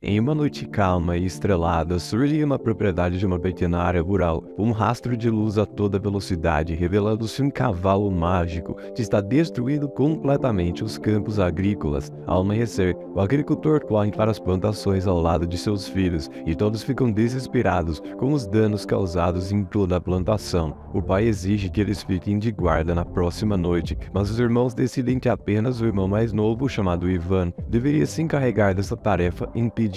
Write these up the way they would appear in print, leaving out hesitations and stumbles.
Em uma noite calma e estrelada, surge em uma propriedade de uma pequena área rural um rastro de luz a toda velocidade, revelando-se um cavalo mágico que está destruindo completamente os campos agrícolas. Ao amanhecer, o agricultor corre para as plantações ao lado de seus filhos e todos ficam desesperados com os danos causados em toda a plantação. O pai exige que eles fiquem de guarda na próxima noite, mas os irmãos decidem que apenas o irmão mais novo, chamado Ivan, deveria se encarregar dessa tarefa impediante.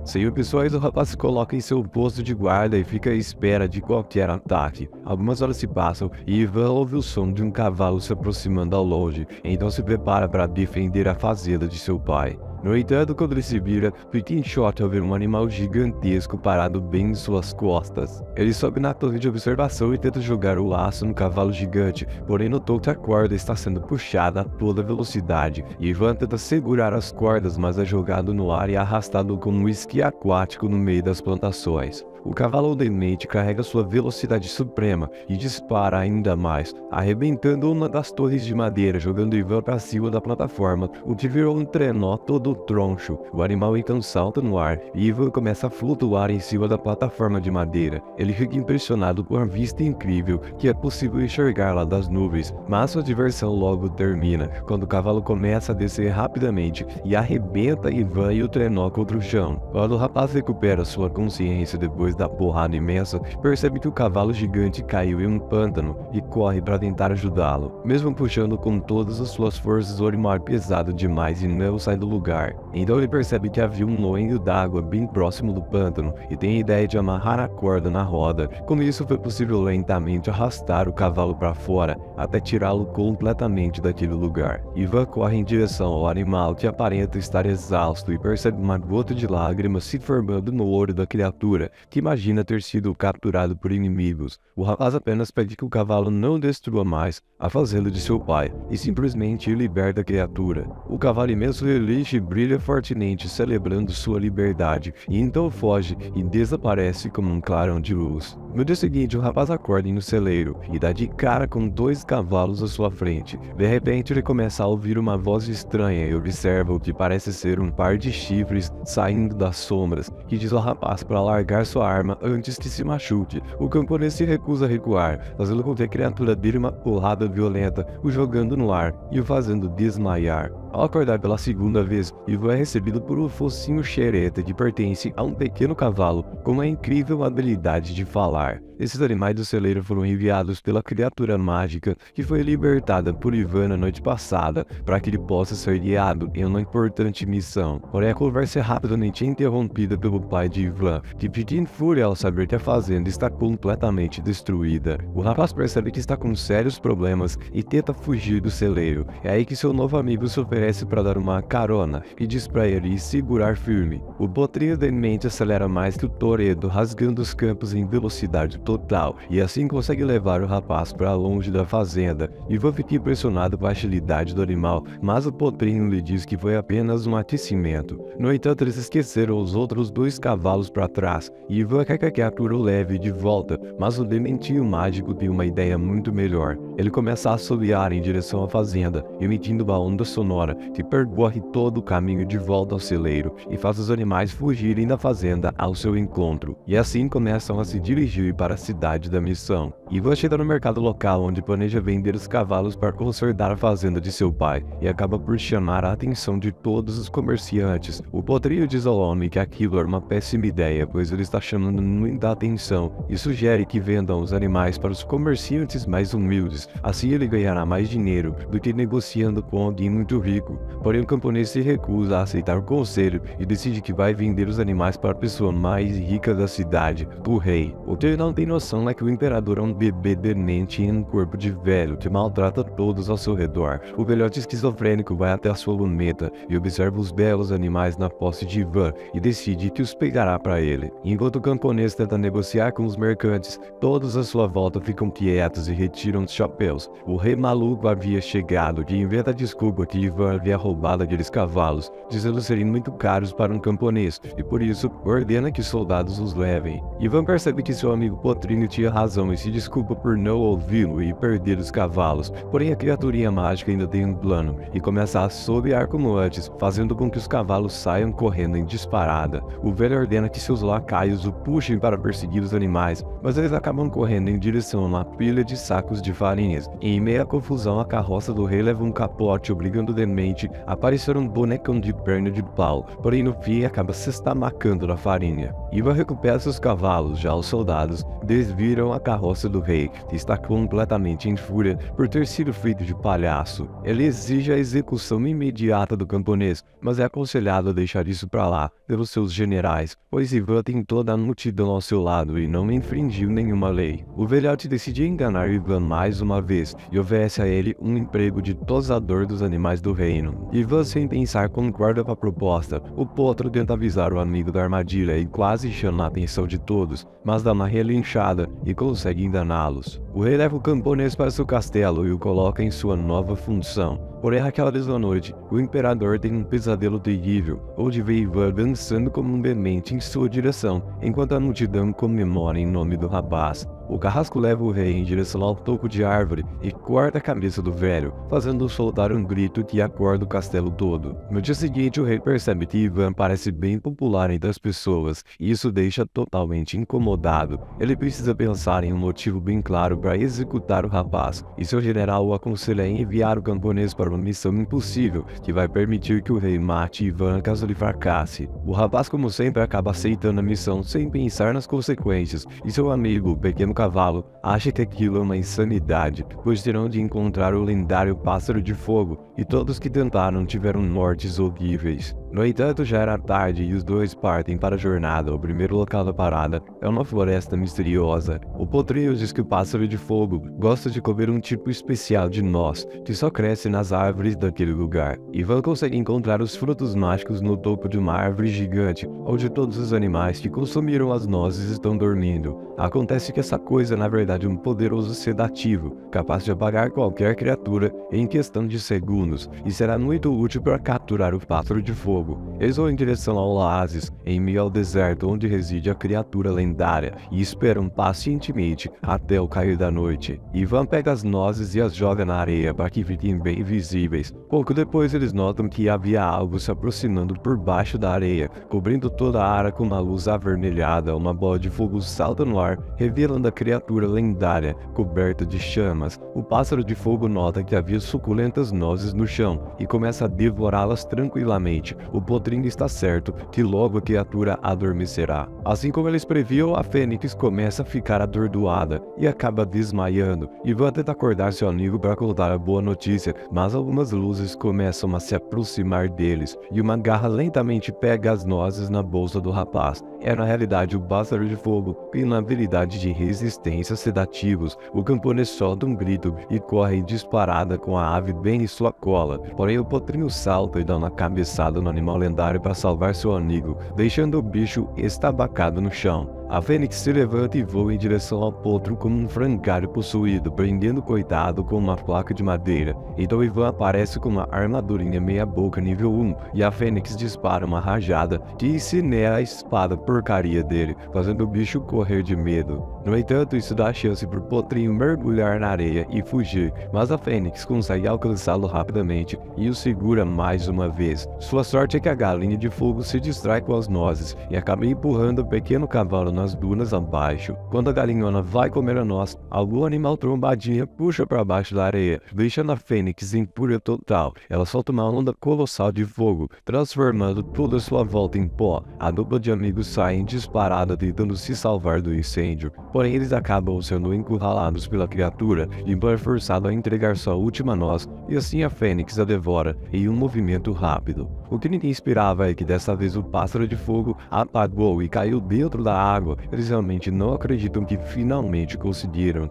Sem opções, o rapaz se coloca em seu posto de guarda e fica à espera de qualquer ataque. Algumas horas se passam e Ivan ouve o som de um cavalo se aproximando ao longe, então se prepara para defender a fazenda de seu pai. No entanto, quando ele se vira, fica em choque ao ver um animal gigantesco parado bem em suas costas. Ele sobe na torre de observação e tenta jogar o laço no cavalo gigante, porém notou que a corda está sendo puxada a toda velocidade. Ivan tenta segurar as cordas, mas é jogado no ar e arrastado como um esqui aquático no meio das plantações. O cavalo demente carrega sua velocidade suprema e dispara ainda mais, arrebentando uma das torres de madeira, jogando Ivan para cima da plataforma, o que virou um trenó todo troncho. O animal então salta no ar e Ivan começa a flutuar em cima da plataforma de madeira. Ele fica impressionado com a vista incrível que é possível enxergar lá das nuvens, mas sua diversão logo termina, quando o cavalo começa a descer rapidamente e arrebenta Ivan e o trenó contra o chão. Quando o rapaz recupera sua consciência depois da porrada imensa, percebe que o cavalo gigante caiu em um pântano e corre para tentar ajudá-lo. Mesmo puxando com todas as suas forças, o animal é pesado demais e não sai do lugar. Então ele percebe que havia um moinho d'água bem próximo do pântano e tem a ideia de amarrar a corda na roda. Com isso, foi possível lentamente arrastar o cavalo para fora até tirá-lo completamente daquele lugar. Ivan corre em direção ao animal, que aparenta estar exausto, e percebe uma gota de lágrima se formando no olho da criatura, que imagina ter sido capturado por inimigos. O rapaz apenas pede que o cavalo não destrua mais a fazenda de seu pai e simplesmente liberta a criatura. O cavalo imenso relincha e brilha fortemente, celebrando sua liberdade, e então foge e desaparece como um clarão de luz. No dia seguinte, o rapaz acorda no celeiro e dá de cara com dois cavalos à sua frente. De repente, ele começa a ouvir uma voz estranha e observa o que parece ser um par de chifres saindo das sombras, que diz ao rapaz para largar sua arma antes que se machuque. O camponês se recusa a recuar, fazendo com que a criatura dê uma porrada violenta, o jogando no ar e o fazendo desmaiar. Ao acordar pela segunda vez, Ivan é recebido por um focinho xereta que pertence a um pequeno cavalo com a incrível habilidade de falar. Esses animais do celeiro foram enviados pela criatura mágica que foi libertada por Ivan na noite passada, para que ele possa ser guiado em uma importante missão. Porém, a conversa é rapidamente interrompida pelo pai de Ivan, que fica em fúria ao saber que a fazenda está completamente destruída. O rapaz percebe que está com sérios problemas e tenta fugir do celeiro. É aí que seu novo amigo se oferece para dar uma carona e diz para ele segurar firme. O potrinho demente acelera mais que o Toredo, rasgando os campos em velocidade total, e assim consegue levar o rapaz para longe da fazenda. Ivan fica impressionado com a agilidade do animal, mas o potrinho lhe diz que foi apenas um aquecimento. No entanto, eles esqueceram os outros dois cavalos para trás, e Ivan quer que a criatura o leve de volta, mas o dementinho mágico tem uma ideia muito melhor. Ele começa a assobiar em direção à fazenda, emitindo uma onda sonora que percorre todo o caminho de volta ao celeiro e faz os animais fugirem da fazenda ao seu encontro. E assim começam a se dirigir para a cidade da missão. Ivan chega no mercado local, onde planeja vender os cavalos para consertar a fazenda de seu pai, e acaba por chamar a atenção de todos os comerciantes. O potrinho diz ao homem que aquilo era uma péssima ideia, pois ele está chamando muita atenção, e sugere que vendam os animais para os comerciantes mais humildes. Assim ele ganhará mais dinheiro do que negociando com alguém muito rico. Porém, o camponês se recusa a aceitar o conselho e decide que vai vender os animais para a pessoa mais rica da cidade, o rei. O que ele não tem noção é que o imperador é um bebê demente em um corpo de velho que maltrata todos ao seu redor. O velhote esquizofrênico vai até a sua luneta e observa os belos animais na posse de Ivan e decide que os pegará para ele. Enquanto o camponês tenta negociar com os mercantes, todos à sua volta ficam quietos e retiram os chapéus. O rei maluco havia chegado, que inventa a desculpa que Ivan Ivan havia roubado aqueles cavalos, dizendo serem muito caros para um camponês, e por isso ordena que soldados os levem. Ivan percebe que seu amigo Potrinho tinha razão e se desculpa por não ouvi-lo e perder os cavalos, porém a criaturinha mágica ainda tem um plano, e começa a assobiar como antes, fazendo com que os cavalos saiam correndo em disparada. O velho ordena que seus lacaios o puxem para perseguir os animais, mas eles acabam correndo em direção a uma pilha de sacos de farinhas. Em meia confusão, a carroça do rei leva um capote, obrigando o demente a aparecer um bonecão de perna de pau, porém no fim acaba se estamacando na farinha. Ivan recupera seus cavalos, já os soldados desviram a carroça do rei, que está completamente em fúria por ter sido feito de palhaço. Ele exige a execução imediata do camponês, mas é aconselhado a deixar isso para lá pelos seus generais, pois Ivan tem toda a multidão ao seu lado e não infringiu nenhuma lei. O velhote decide enganar Ivan mais uma vez e oferece a ele um emprego de tosador dos animais do reino. Ivan, sem pensar, concorda com a proposta. O potro tenta avisar o amigo da armadilha e quase chama a atenção de todos, mas dá uma relinchada e consegue enganá-los. O rei leva o camponês para seu castelo e o coloca em sua nova função. Porém, aquela mesma noite, o imperador tem um pesadelo terrível, onde vê Ivan dançando como um demente em sua direção, enquanto a multidão comemora em nome do rapaz. O carrasco leva o rei em direção ao toco de árvore e corta a cabeça do velho, fazendo-o soltar um grito que acorda o castelo todo. No dia seguinte, o rei percebe que Ivan parece bem popular entre as pessoas, e isso o deixa totalmente incomodado. Ele precisa pensar em um motivo bem claro para executar o rapaz, e seu general o aconselha a enviar o camponês para uma missão impossível, que vai permitir que o rei mate Ivan caso ele fracasse. O rapaz, como sempre, acaba aceitando a missão sem pensar nas consequências, e seu amigo, o pequeno cavalo, acha que aquilo é uma insanidade, pois terão de encontrar o lendário pássaro de fogo, e todos que tentaram tiveram mortes horríveis. No entanto, já era tarde e os dois partem para a jornada. O primeiro local da parada é uma floresta misteriosa. O potrinho diz que o pássaro de fogo gosta de comer um tipo especial de noz, que só cresce nas árvores daquele lugar. Ivan consegue encontrar os frutos mágicos no topo de uma árvore gigante, onde todos os animais que consumiram as nozes estão dormindo. Acontece que essa coisa é na verdade um poderoso sedativo, capaz de apagar qualquer criatura em questão de segundos, e será muito útil para capturar o pássaro de fogo. Eles vão em direção ao oásis, em meio ao deserto onde reside a criatura lendária, e esperam pacientemente até o cair da noite. Ivan pega as nozes e as joga na areia para que fiquem bem visíveis. Pouco depois eles notam que havia algo se aproximando por baixo da areia, cobrindo toda a área com uma luz avermelhada. Uma bola de fogo salta no ar, revelando a criatura lendária, coberta de chamas. O pássaro de fogo nota que havia suculentas nozes no chão e começa a devorá-las tranquilamente. O potrinho está certo que logo a criatura adormecerá. Assim como eles previam, a fênix começa a ficar atordoada e acaba desmaiando. Ivan tenta acordar seu amigo para contar a boa notícia, mas algumas luzes começam a se aproximar deles e uma garra lentamente pega as nozes na bolsa do rapaz. É na realidade o pássaro de fogo e na habilidade de resistência a sedativos. O camponês solta um grito e corre disparada com a ave bem em sua cola. Porém, o potrinho salta e dá uma cabeçada no animal lendário para salvar seu amigo, deixando o bicho estabacado no chão. A fênix se levanta e voa em direção ao potro como um frangalho possuído, prendendo o coitado com uma placa de madeira. Então Ivan aparece com uma armadurinha meia-boca nível 1 e a fênix dispara uma rajada que incinera a espada porcaria dele, fazendo o bicho correr de medo. No entanto, isso dá chance para o potrinho mergulhar na areia e fugir, mas a fênix consegue alcançá-lo rapidamente e o segura mais uma vez. Sua sorte é que a galinha de fogo se distrai com as nozes e acaba empurrando o pequeno cavalo nas dunas abaixo. Quando a galinhona vai comer a noz, algum animal trombadinha puxa para baixo da areia, deixando a fênix em fúria total. Ela solta uma onda colossal de fogo, transformando toda a sua volta em pó. A dupla de amigos saem disparada tentando se salvar do incêndio, porém eles acabam sendo encurralados pela criatura e Ivan é forçado a entregar sua última noz, e assim a fênix a devora em um movimento rápido. O que ninguém esperava é que dessa vez o pássaro de fogo apagou e caiu dentro da água. Eles realmente não acreditam que finalmente conseguiram.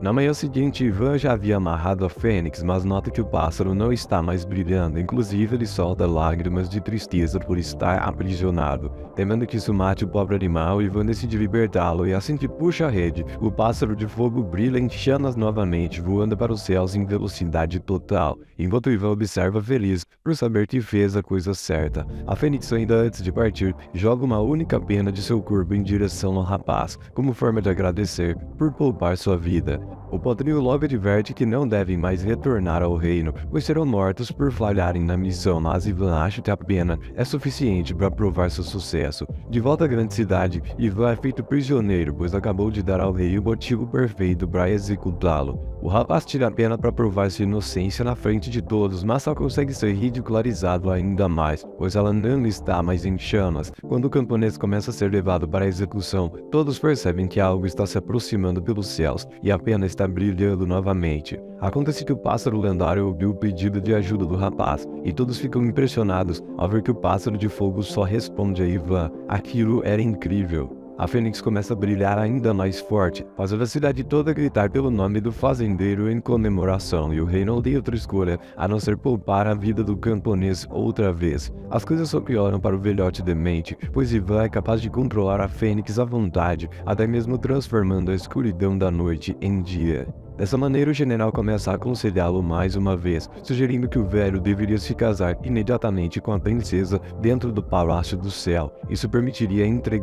Na manhã seguinte, Ivan já havia amarrado a fênix, mas nota que o pássaro não está mais brilhando. Inclusive, ele solta lágrimas de tristeza por estar aprisionado. Temendo que isso mate o pobre animal, Ivan decide libertá-lo e assim que puxa a rede, o pássaro de fogo brilha em chamas novamente, voando para os céus em velocidade total. Enquanto Ivan observa feliz por saber que fez a coisa certa. A fênix, ainda antes de partir, joga uma única pena de seu corpo em direção ao rapaz, como forma de agradecer por poupar sua vida. O potrinho logo adverte que não devem mais retornar ao reino, pois serão mortos por falharem na missão, mas Ivan acha que a pena é suficiente para provar seu sucesso. De volta à grande cidade, Ivan é feito prisioneiro, pois acabou de dar ao rei o motivo perfeito para executá-lo. O rapaz tira a pena para provar sua inocência na frente de todos, mas só consegue ser ridicularizado ainda mais, pois ela não está mais em chamas. Quando o camponês começa a ser levado para a execução, todos percebem que algo está se aproximando pelos céus e a pena está brilhando novamente. Acontece que o pássaro lendário ouviu o pedido de ajuda do rapaz, e todos ficam impressionados ao ver que o pássaro de fogo só responde a Ivan. Aquilo era incrível. A fênix começa a brilhar ainda mais forte, fazendo a cidade toda gritar pelo nome do fazendeiro em comemoração, e o rei não tem outra escolha a não ser poupar a vida do camponês outra vez. As coisas só pioram para o velhote demente, pois Ivan é capaz de controlar a fênix à vontade, até mesmo transformando a escuridão da noite em dia. Dessa maneira, o general começa a aconselhá-lo mais uma vez, sugerindo que o velho deveria se casar imediatamente com a princesa dentro do Palácio do Céu. Isso permitiria entregar